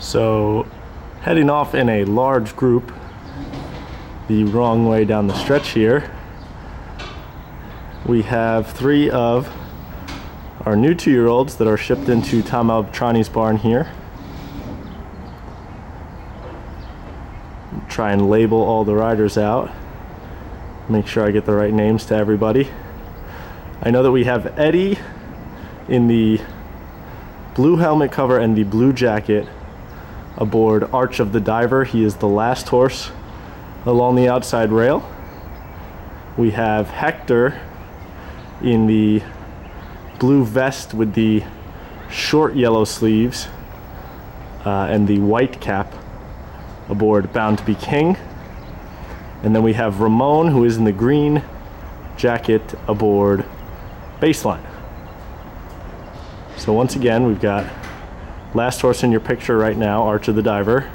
So, heading off in a large group the wrong way down the stretch here, we have 3 of our new 2-year-olds that are shipped into Tom Albertrani's barn here. Try and label all the riders out. Make sure I get the right names to everybody. I know that we have Eddie in the blue helmet cover and the blue jacket aboard Arch of the Diver. He is the last horse along the outside rail. We have Hector in the blue vest with the short yellow sleeves and the white cap aboard Boundtobeking. And then we have Ramon, who is in the green jacket aboard Baseline. So once again, we've got last horse in your picture right now, Arch of the Diver.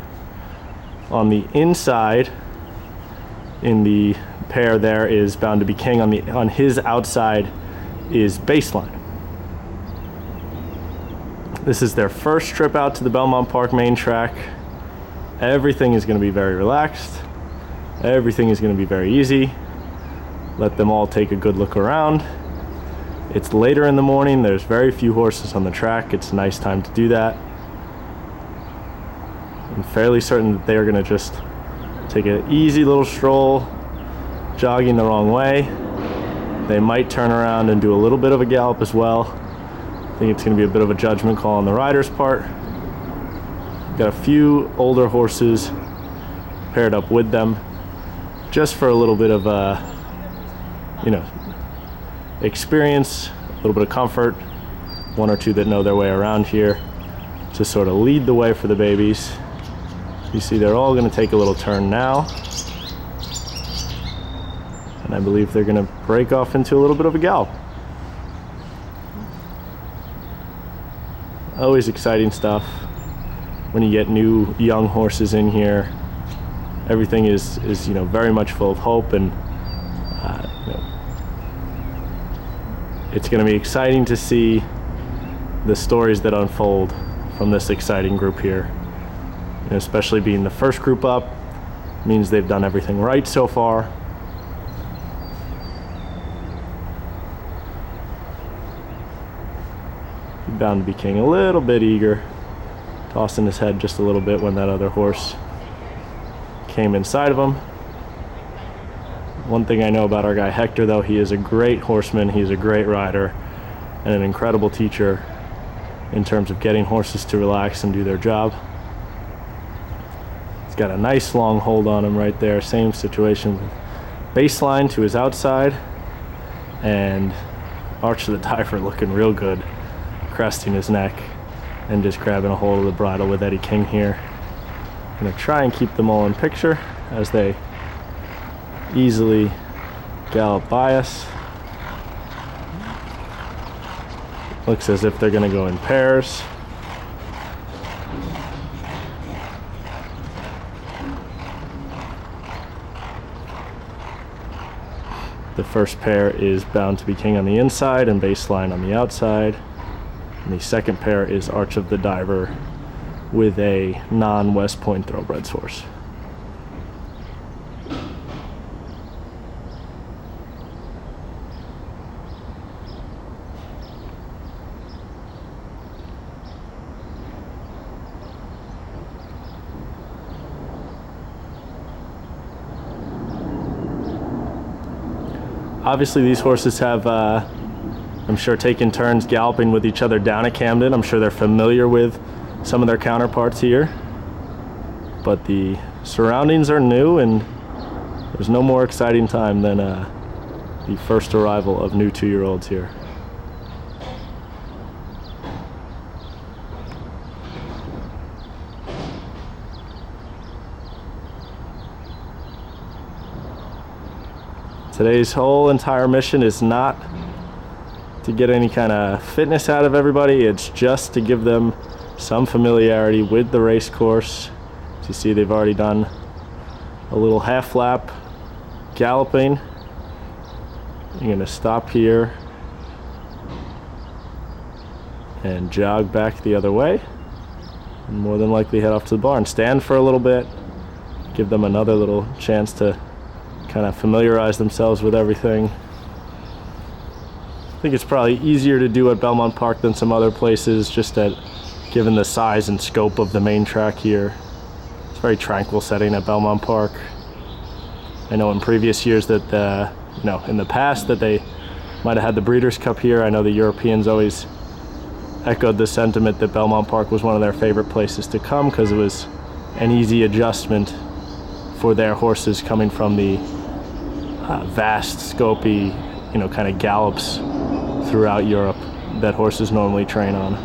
On the inside, in the pair there is Boundtobeking. On his outside is Baseline. This is their first trip out to the Belmont Main Track. Everything is going to be very relaxed. Everything is going to be very easy. Let them all take a good look around. It's later in the morning. There's very few horses on the track. It's a nice time to do that. I'm fairly certain that they're going to just take an easy little stroll, jogging the wrong way. They might turn around and do a little bit of a gallop as well. I think it's going to be a bit of a judgment call on the rider's part. Got a few older horses paired up with them, just for a little bit of experience, a little bit of comfort. 1 or 2 that know their way around here to sort of lead the way for the babies. You see they're all going to take a little turn now, and I believe they're going to break off into a little bit of a gallop. Always exciting stuff when you get new young horses in here. Everything is very much full of hope, and it's going to be exciting to see the stories that unfold from this exciting group here. And especially being the first group up means they've done everything right so far. Boundtobeking a little bit eager, tossing his head just a little bit when that other horse came inside of him. One thing I know about our guy Hector, though, he is a great horseman, he's a great rider, and an incredible teacher in terms of getting horses to relax and do their job. He's got a nice long hold on him right there. Same situation with Baseline to his outside, and Arch of the Diver looking real good, cresting his neck and just grabbing a hold of the bridle with Eddie King here. Gonna try and keep them all in picture as they easily gallop by us. Looks as if they're gonna go in pairs. The first pair is Boundtobeking on the inside and Baseline on the outside. And the second pair is Arch of the Diver with a non-West Point Thoroughbreds horse. Obviously these horses have, I'm sure, taken turns galloping with each other down at Camden. I'm sure they're familiar with some of their counterparts here. But the surroundings are new, and there's no more exciting time than the first arrival of new 2-year-olds here. Today's whole entire mission is not to get any kind of fitness out of everybody. It's just to give them some familiarity with the race course. As you see, they've already done a little half lap galloping. I'm going to stop here and jog back the other way. and more than likely head off to the barn. Stand for a little bit, give them another little chance to kind of familiarize themselves with everything. I think it's probably easier to do at Belmont Park than some other places, just given the size and scope of the main track here. It's a very tranquil setting at Belmont Park. I know in previous years that in the past that they might have had the Breeders' Cup here. I know the Europeans always echoed the sentiment that Belmont Park was one of their favorite places to come because it was an easy adjustment for their horses coming from the vast, scopy, kind of gallops throughout Europe that horses normally train on.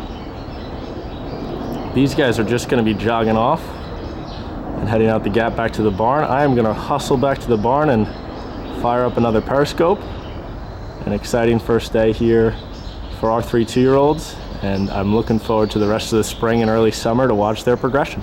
These guys are just going to be jogging off and heading out the gap back to the barn. I am going to hustle back to the barn and fire up another periscope. An exciting first day here for our 3 2-year-olds, and I'm looking forward to the rest of the spring and early summer to watch their progression.